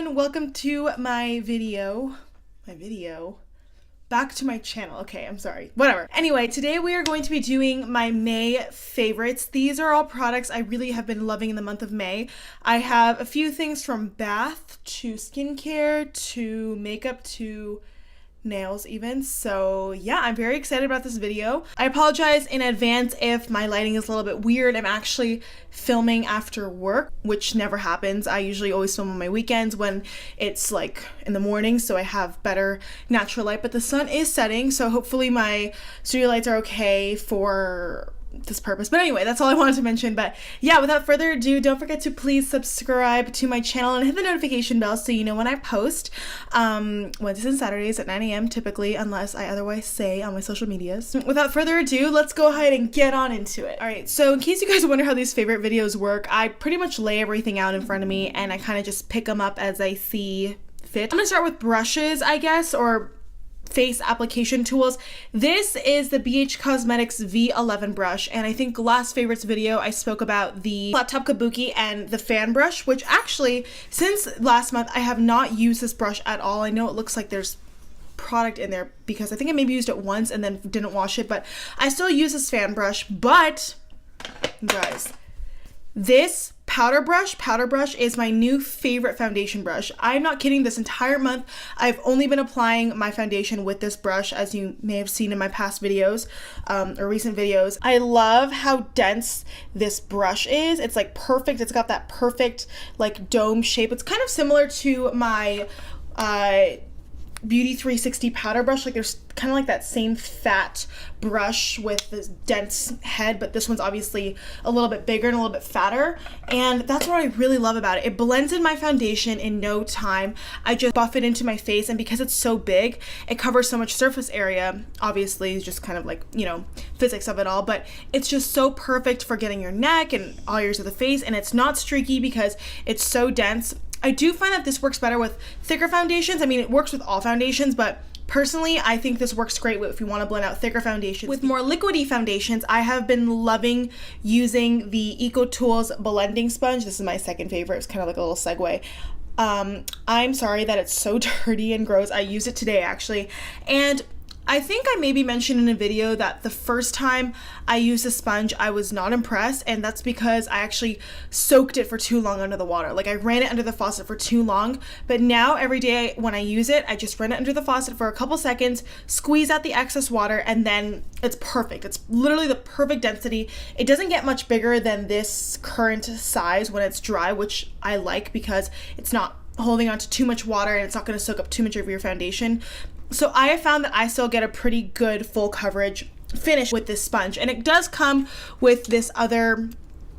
everyone, welcome to my video. Back to my channel. Okay, I'm sorry. Whatever. Anyway, today we are going to be doing my May favorites. These are all products I really have been loving in the month of May. I have a few things from bath to skincare to makeup to nails even. So yeah, I'm very excited about this video. I apologize in advance if my lighting is a little bit weird. I'm actually filming after work, which never happens. I usually always film on my weekends when it's like in the morning, so I have better natural light, but the sun is setting, so hopefully my studio lights are okay for this purpose. But anyway, that's all I wanted to mention. But yeah, without further ado, don't forget to please subscribe to my channel and hit the notification bell so you know when I post Wednesdays and Saturdays at 9 a.m. typically, unless I otherwise say on my social medias. Without further ado, let's go ahead and get on into it. Alright, so in case you guys wonder how these favorite videos work, I pretty much lay everything out in front of me and I kind of just pick them up as I see fit. I'm gonna start with brushes, I guess, or face application tools. This is the Cosmetics V11 brush, and I think last favorites video I spoke about the flat top kabuki and the fan brush, which actually since last month I have not used this brush at all. I know it looks like there's product in there because I think I maybe used it once and then didn't wash it, but I still use this fan brush. But guys, this powder brush is my new favorite foundation brush. I'm not kidding, this entire month I've only been applying my foundation with this brush, as you may have seen in my past videos or recent videos. I love how dense this brush is. It's like perfect. It's got that perfect like dome shape. It's kind of similar to my Beauty 360 powder brush. Like there's kind of like that same fat brush with this dense head, but this one's obviously a little bit bigger and a little bit fatter, and that's what I really love about it. It blends in my foundation in no time. I just buff it into my face, and because it's so big, it covers so much surface area. Obviously, it's just kind of like, you know, physics of it all, but it's just so perfect for getting your neck and all areas of the face, and it's not streaky because it's so dense. I do find that this works better with thicker foundations. I mean, it works with all foundations, but personally, I think this works great if you want to blend out thicker foundations. With more liquidy foundations, I have been loving using the EcoTools blending sponge. This is my second favorite. It's kind of like a little segue. I'm sorry that it's so dirty and gross. I used it today actually, and I think I maybe mentioned in a video that the first time I used a sponge, I was not impressed, and that's because I actually soaked it for too long under the water. Like I ran it under the faucet for too long, but now every day when I use it, I just run it under the faucet for a couple seconds, squeeze out the excess water, and then it's perfect. It's literally the perfect density. It doesn't get much bigger than this current size when it's dry, which I like because it's not holding on to too much water and it's not going to soak up too much of your foundation. So I have found that I still get a pretty good full coverage finish with this sponge, and it does come with this other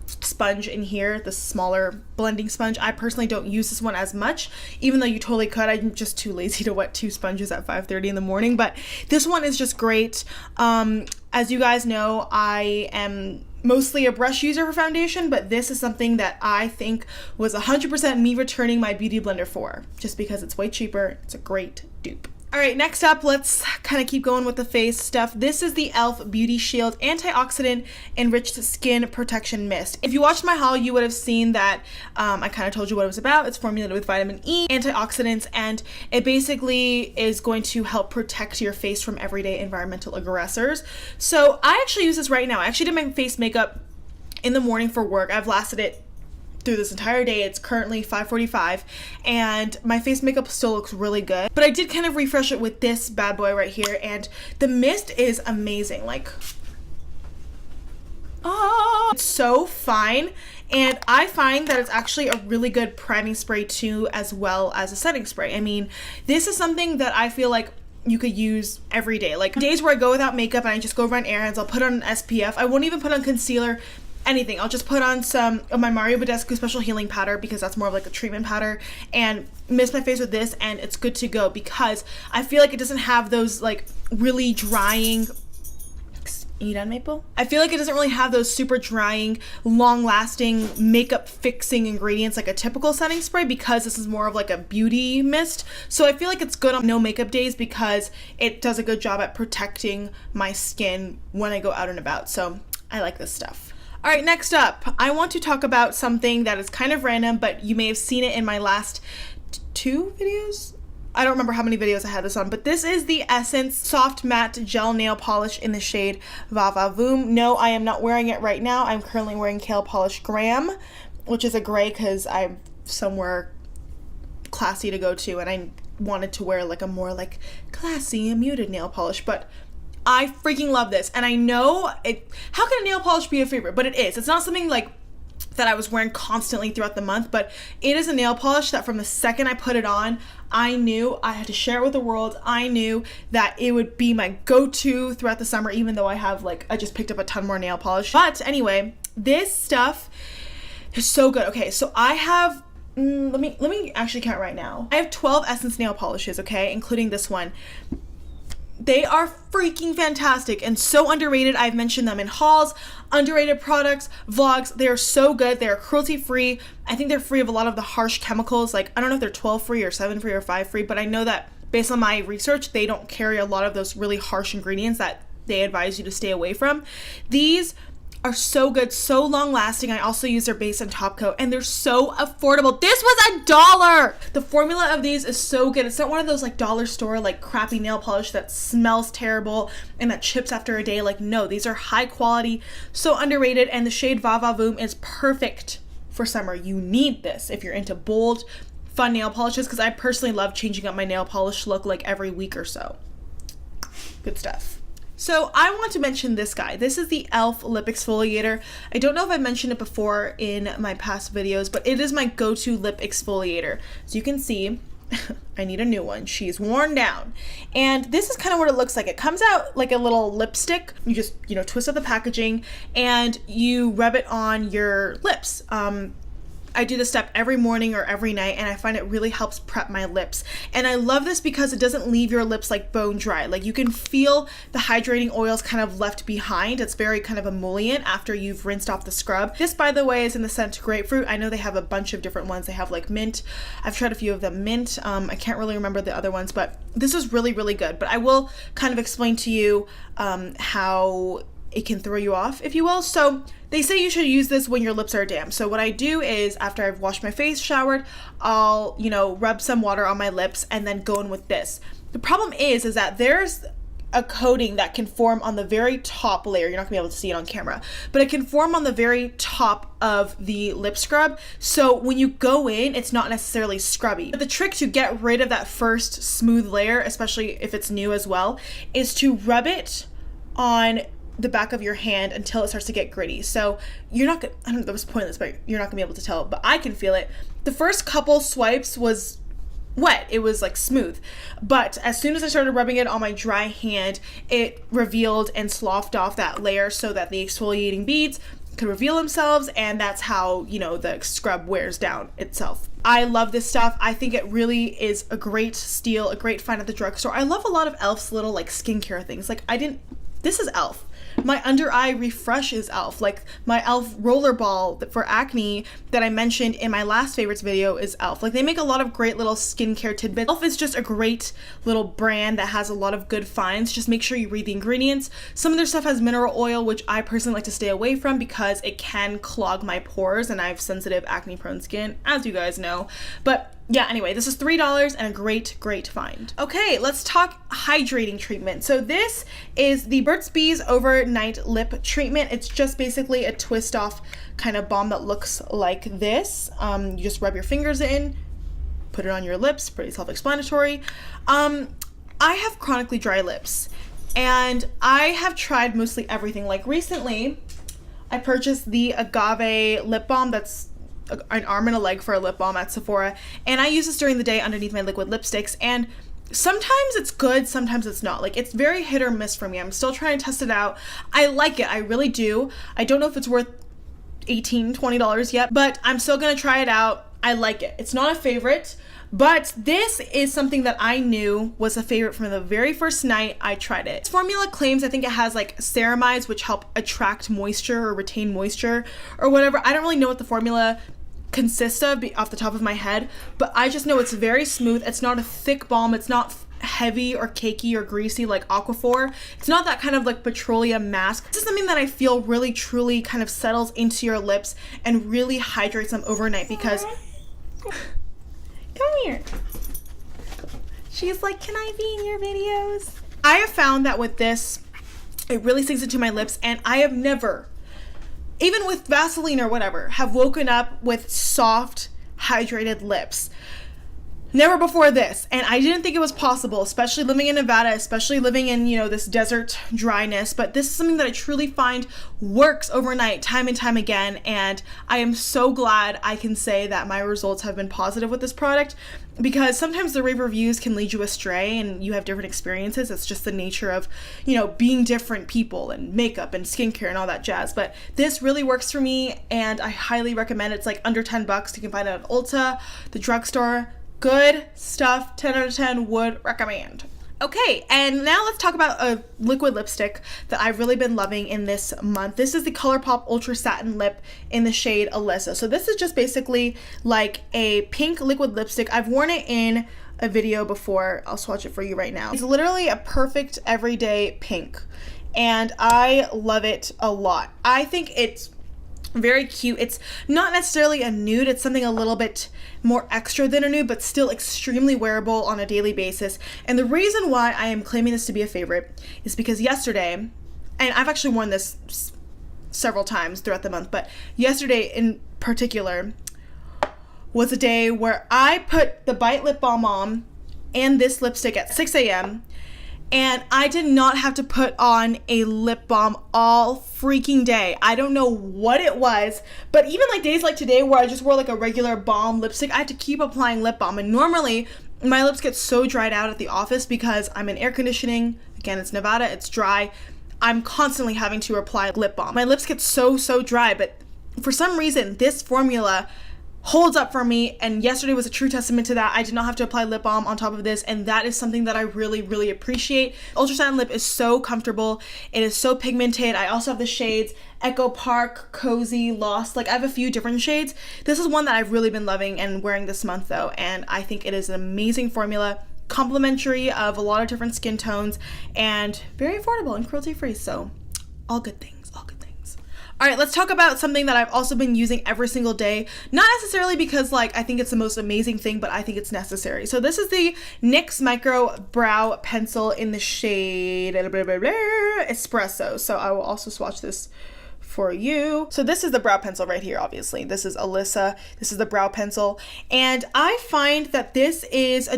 sponge in here, the smaller blending sponge. I personally don't use this one as much, even though you totally could. I'm just too lazy to wet two sponges at 5:30 in the morning, but this one is just great. As you guys know, I am mostly a brush user for foundation, but this is something that I think was 100% me returning my beauty blender for, just because it's way cheaper. It's a great dupe. Alright, next up, let's kind of keep going with the face stuff. This is the e.l.f. Beauty Shield Antioxidant Enriched Skin Protection Mist. If you watched my haul, you would have seen that I kind of told you what it was about. It's formulated with vitamin E, antioxidants, and it basically is going to help protect your face from everyday environmental aggressors. So I actually use this right now. I actually did my face makeup in the morning for work. I've lasted it through this entire day. It's currently 5:45 and my face makeup still looks really good, but I did kind of refresh it with this bad boy right here, and the mist is amazing. Like, oh, it's so fine, and I find that it's actually a really good priming spray too, as well as a setting spray. I mean, this is something that I feel like you could use every day. Like days where I go without makeup and I just go run errands, I'll put on an SPF. I won't even put on concealer, anything. I'll just put on some of my Mario Badescu Special Healing Powder because that's more of like a treatment powder, and mist my face with this, and it's good to go because I feel like it doesn't have those like really drying You done, Maple? I feel like it doesn't really have those super drying, long-lasting makeup fixing ingredients like a typical setting spray, because this is more of like a beauty mist. So I feel like it's good on no makeup days because it does a good job at protecting my skin when I go out and about. So I like this stuff. All right, next up, I want to talk about something that is kind of random, but you may have seen it in my last 2 videos. I don't remember how many videos I had this on, but this is the Essence Soft Matte Gel Nail Polish in the shade Voom. No, I am not wearing it right now. I'm currently wearing Kale Polish Graham, which is a gray because I'm somewhere classy to go to, and I wanted to wear like a more like classy and muted nail polish, but I freaking love this. And I know it, how can a nail polish be a favorite? But it is. It's not something like that I was wearing constantly throughout the month, but it is a nail polish that from the second I put it on, I knew I had to share it with the world. I knew that it would be my go-to throughout the summer, even though I just picked up a ton more nail polish. But anyway, this stuff is so good. Okay, so I have, let me actually count right now. I have 12 Essence nail polishes, okay, including this one. They are freaking fantastic and so underrated. I've mentioned them in hauls, underrated products, vlogs. They are so good. They are cruelty free. I think they're free of a lot of the harsh chemicals. Like, I don't know if they're 12 free or 7 free or 5 free, but I know that based on my research, they don't carry a lot of those really harsh ingredients that they advise you to stay away from. These are so good, so long lasting. I also use their base and top coat, and they're so affordable. This was $1. The formula of these is so good. It's not one of those like dollar store like crappy nail polish that smells terrible and that chips after a day. Like, no, these are high quality, so underrated, and the shade Voom is perfect for summer. You need this if you're into bold, fun nail polishes, because I personally love changing up my nail polish look like every week or so. Good stuff. So I want to mention this guy. This is the e.l.f. lip exfoliator. I don't know if I mentioned it before in my past videos, but it is my go-to lip exfoliator. So you can see, I need a new one. She's worn down. And this is kind of what it looks like. It comes out like a little lipstick. You just, twist up the packaging and you rub it on your lips. I do this step every morning or every night, and I find it really helps prep my lips. And I love this because it doesn't leave your lips like bone dry. Like, you can feel the hydrating oils kind of left behind. It's very kind of emollient after you've rinsed off the scrub. This, by the way, is in the scent Grapefruit. I know they have a bunch of different ones. They have like mint. I've tried a few of them mint. I can't really remember the other ones, but this is really, really good. But I will kind of explain to you how it can throw you off, if you will. So they say you should use this when your lips are damp. So what I do is, after I've washed my face, showered, I'll, rub some water on my lips and then go in with this. The problem is that there's a coating that can form on the very top layer. You're not gonna be able to see it on camera, but it can form on the very top of the lip scrub. So when you go in, it's not necessarily scrubby. But the trick to get rid of that first smooth layer, especially if it's new as well, is to rub it on the back of your hand until it starts to get gritty. So you're not gonna, I don't know, that was pointless, but you're not gonna be able to tell, but I can feel it. The first couple swipes was wet. It was like smooth. But as soon as I started rubbing it on my dry hand, it revealed and sloughed off that layer so that the exfoliating beads could reveal themselves, and that's how, the scrub wears down itself. I love this stuff. I think it really is a great steal, a great find at the drugstore. I love a lot of e.l.f.'s little like skincare things. Like, this is e.l.f. My under eye refresh is e.l.f. Like, my e.l.f. roller ball for acne that I mentioned in my last favorites video is e.l.f. Like, they make a lot of great little skincare tidbits. e.l.f. is just a great little brand that has a lot of good finds. Just make sure you read the ingredients. Some of their stuff has mineral oil, which I personally like to stay away from because it can clog my pores, and I have sensitive acne prone skin, as you guys know. But yeah, anyway, this is $3 and a great, great find. Okay, let's talk hydrating treatment. So this is the Burt's Bees Overnight Lip Treatment. It's just basically a twist off kind of balm that looks like this. You just rub your fingers in, put it on your lips, pretty self-explanatory. I have chronically dry lips, and I have tried mostly everything. Like, recently, I purchased the Agave lip balm that's an arm and a leg for a lip balm at Sephora, and I use this during the day underneath my liquid lipsticks, and sometimes it's good, sometimes it's not. Like, it's very hit or miss for me. I'm still trying to test it out. I like it, I really do. I don't know if it's worth $18, $20 yet, but I'm still gonna try it out. I like it. It's not a favorite, but this is something that I knew was a favorite from the very first night I tried it. This formula claims, I think it has like ceramides, which help attract moisture or retain moisture or whatever. I don't really know what the formula consists of off the top of my head, but I just know it's very smooth. It's not a thick balm. It's not heavy or cakey or greasy like Aquaphor. It's not that kind of like petroleum mask. This is something that I feel really truly kind of settles into your lips and really hydrates them overnight, because come here. She's like, can I be in your videos? I have found that with this, it really sinks into my lips, and I have never, even with Vaseline or whatever, have woken up with soft, hydrated lips. Never before this, and I didn't think it was possible, especially living in Nevada, especially living in, you know, this desert dryness, but this is something that I truly find works overnight time and time again, and I am so glad I can say that my results have been positive with this product, because sometimes the rave reviews can lead you astray and you have different experiences. It's just the nature of, you know, being different people and makeup and skincare and all that jazz, but this really works for me, and I highly recommend it. It's like under $10. You can find it at Ulta, the drugstore. Good stuff, 10 out of 10, would recommend. Okay, and now let's talk about a liquid lipstick that I've really been loving in this month. This is the ColourPop Ultra Satin Lip in the shade Alyssa. So this is just basically like a pink liquid lipstick. I've worn it in a video before. I'll swatch it for you right now. It's literally a perfect everyday pink, and I love it a lot. I think it's very cute. It's not necessarily a nude, it's something a little bit more extra than a nude, but still extremely wearable on a daily basis. And the reason why I am claiming this to be a favorite is because yesterday, and I've actually worn this several times throughout the month, but yesterday in particular was a day where I put the Bite lip balm on and this lipstick at 6 a.m. and I did not have to put on a lip balm all freaking day. I don't know what it was, but even like days like today where I just wore like a regular balm lipstick, I had to keep applying lip balm. And normally my lips get so dried out at the office because I'm in air conditioning. Again, it's Nevada, it's dry. I'm constantly having to apply lip balm. My lips get so dry, but for some reason this formula holds up for me, and yesterday was a true testament to that. I did not have to apply lip balm on top of this, and that is something that I really appreciate. Ultra Satin Lip is so comfortable. It is so pigmented. I also have the shades Echo Park, Cozy, Lost. Like, I have a few different shades. This is one that I've really been loving and wearing this month though, and I think it is an amazing formula, complimentary of a lot of different skin tones, and very affordable and cruelty free, so all good things. All right, let's talk about something that I've also been using every single day. Not necessarily because like I think it's the most amazing thing, but I think it's necessary. So this is the NYX Micro Brow Pencil in the shade Espresso. So I will also swatch this for you. So this is the brow pencil right here, obviously. This is Alyssa. This is the brow pencil. And I find that this is a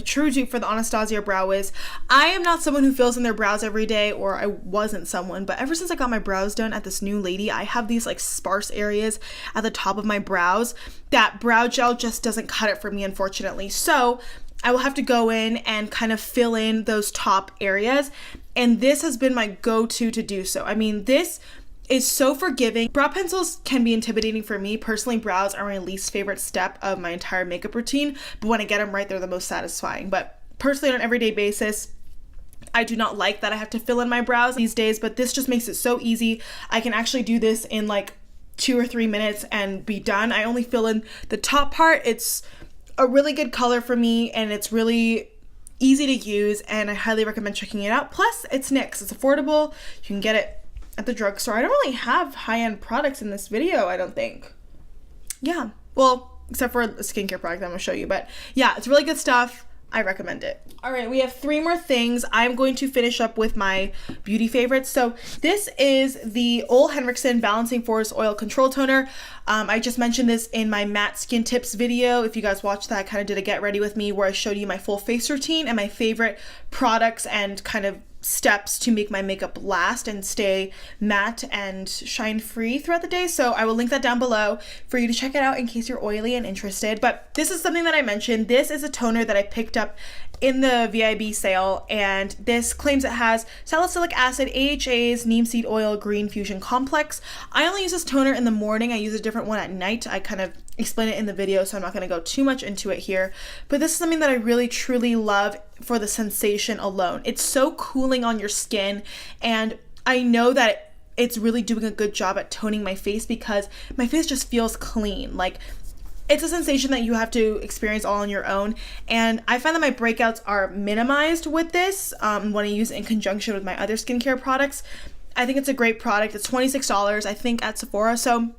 true dupe for the Anastasia Brow Wiz. I am not someone who fills in their brows every day, or I wasn't someone, but ever since I got my brows done at this new lady, I have these like sparse areas at the top of my brows that brow gel just doesn't cut it for me, unfortunately. So I will have to go in and kind of fill in those top areas, and this has been my go-to to do so. I mean, this is so forgiving. Brow pencils can be intimidating for me. Personally, brows are my least favorite step of my entire makeup routine, but when I get them right, they're the most satisfying. But personally, on an everyday basis, I do not like that I have to fill in my brows these days, but this just makes it so easy. I can actually do this in like 2 or 3 minutes and be done. I only fill in the top part. It's a really good color for me, and it's really easy to use, and I highly recommend checking it out. Plus, it's NYX. It's affordable. You can get it at the drugstore. I don't really have high-end products in this video, I don't think. Yeah, well, except for a skincare product I'm gonna show you, but yeah, it's really good stuff. I recommend it. All right, we have 3 more things. I'm going to finish up with my beauty favorites. So this is the OleHenriksen Balancing Force Oil Control Toner. I just mentioned this in my matte skin tips video. If you guys watched that, I kind of did a get ready with me where I showed you my full face routine and my favorite products and kind of steps to make my makeup last and stay matte and shine free throughout the day. So I will link that down below for you to check it out in case you're oily and interested. But this is something that I mentioned. This is a toner that I picked up in the VIB sale, and this claims it has salicylic acid, AHAs, neem seed oil, green fusion complex. I only use this toner in the morning. I use a different one at night. I kind of explain it in the video, so I'm not going to go too much into it here, but this is something that I really truly love for the sensation alone. It's so cooling on your skin, and I know that it's really doing a good job at toning my face because my face just feels clean. Like, it's a sensation that you have to experience all on your own, and I find that my breakouts are minimized with this when I use it in conjunction with my other skincare products. I think it's a great product. It's $26, I think, at Sephora, so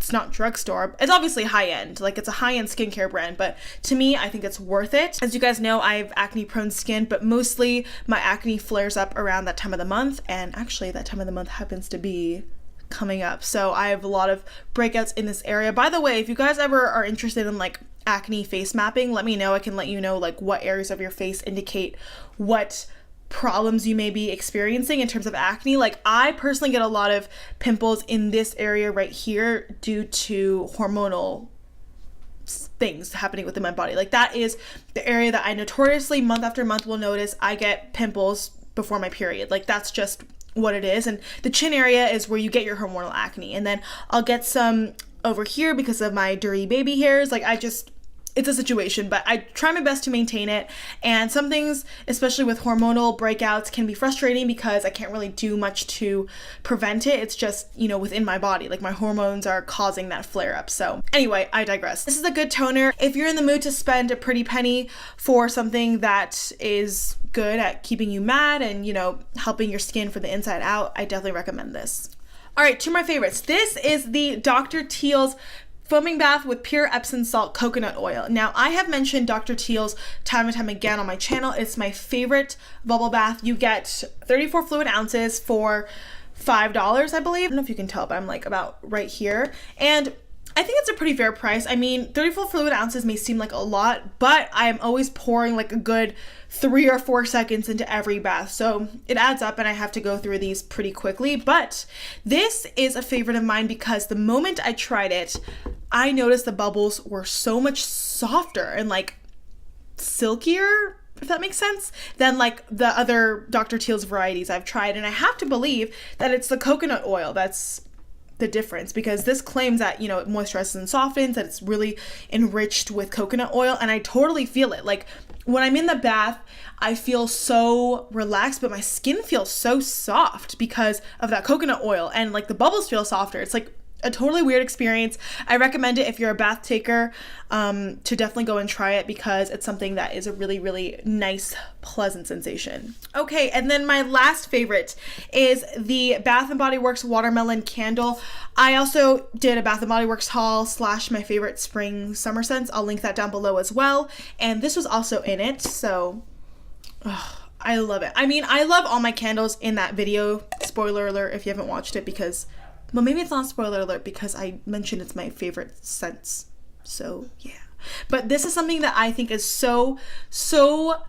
it's not drugstore. It's obviously high end, like it's a high end skincare brand, but to me, I think it's worth it. As you guys know, I have acne prone skin, but mostly my acne flares up around that time of the month. And actually that time of the month happens to be coming up. So I have a lot of breakouts in this area. By the way, if you guys ever are interested in like acne face mapping, let me know. I can let you know like what areas of your face indicate what problems you may be experiencing in terms of acne. Like I personally get a lot of pimples in this area right here due to hormonal things happening within my body. Like that is the area that I notoriously month after month will notice I get pimples before my period. Like that's just what it is. And the chin area is where you get your hormonal acne. And then I'll get some over here because of my dirty baby hairs. Like it's a situation, but I try my best to maintain it. And some things, especially with hormonal breakouts, can be frustrating because I can't really do much to prevent it. It's just, you know, within my body, like my hormones are causing that flare up. So anyway, I digress. This is a good toner. If you're in the mood to spend a pretty penny for something that is good at keeping you matte and, you know, helping your skin from the inside out, I definitely recommend this. All right, two of my favorites. This is the Dr. Teal's Foaming Bath with Pure Epsom Salt Coconut Oil. Now, I have mentioned Dr. Teal's time and time again on my channel. It's my favorite bubble bath. You get 34 fluid ounces for $5, I believe. I don't know if you can tell, but I'm like about right here. And I think it's a pretty fair price. I mean, 34 fluid ounces may seem like a lot, but I am always pouring like a good 3 or 4 seconds into every bath. So it adds up and I have to go through these pretty quickly. But this is a favorite of mine because the moment I tried it, I noticed the bubbles were so much softer and like silkier, if that makes sense, than like the other Dr. Teal's varieties I've tried. And I have to believe that it's the coconut oil that's the difference, because this claims that, you know, it moisturizes and softens, that it's really enriched with coconut oil, and I totally feel it. Like when I'm in the bath, I feel so relaxed, but my skin feels so soft because of that coconut oil, and like the bubbles feel softer. It's like a totally weird experience. I recommend it if you're a bath taker, to definitely go and try it because it's something that is a really, really nice, pleasant sensation. Okay, and then my last favorite is the Bath & Body Works Watermelon Candle. I also did a Bath & Body Works haul / my favorite spring summer scents. I'll link that down below as well. And this was also in it, so I love it. I mean, I love all my candles in that video. Spoiler alert if you haven't watched it, because well, maybe it's not spoiler alert because I mentioned it's my favorite scents. So yeah. But this is something that I think is so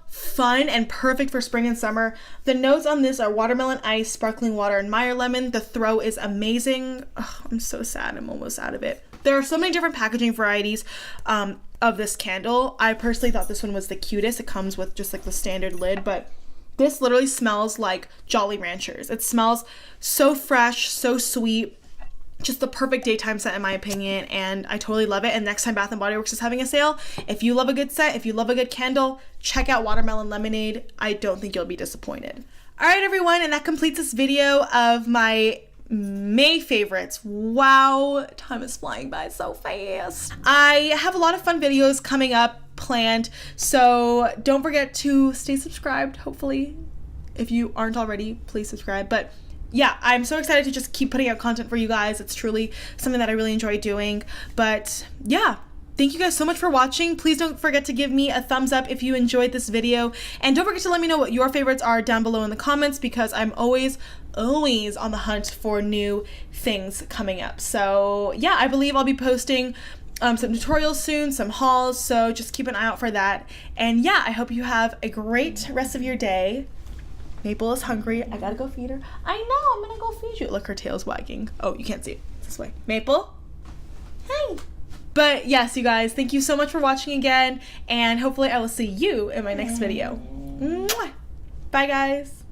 fun and perfect for spring and summer. The notes on this are watermelon ice, sparkling water, and Meyer lemon. The throw is amazing. Oh, I'm so sad. I'm almost out of it. There are so many different packaging varieties of this candle. I personally thought this one was the cutest. It comes with just like the standard lid, but this literally smells like Jolly Ranchers. It smells so fresh, so sweet. Just the perfect daytime scent in my opinion, and I totally love it. And next time Bath & Body Works is having a sale, if you love a good scent, if you love a good candle, check out Watermelon Lemonade. I don't think you'll be disappointed. All right, everyone, and that completes this video of my May favorites. Wow, time is flying by so fast. I have a lot of fun videos coming up planned, so don't forget to stay subscribed. Hopefully, if you aren't already, please subscribe. But yeah, I'm so excited to just keep putting out content for you guys. It's truly something that I really enjoy doing. But yeah, thank you guys so much for watching. Please don't forget to give me a thumbs up if you enjoyed this video, and don't forget to let me know what your favorites are down below in the comments, because I'm always on the hunt for new things coming up. So yeah, I believe I'll be posting some tutorials soon, some hauls, so just keep an eye out for that. And yeah, I hope you have a great rest of your day. Maple is hungry. I gotta go feed her. I know, I'm gonna go feed you. Look, her tail's wagging. Oh, you can't see it. It's this way. Maple? Hi. But yes, you guys, thank you so much for watching again, and hopefully I will see you in my next video. Mwah. Bye, guys.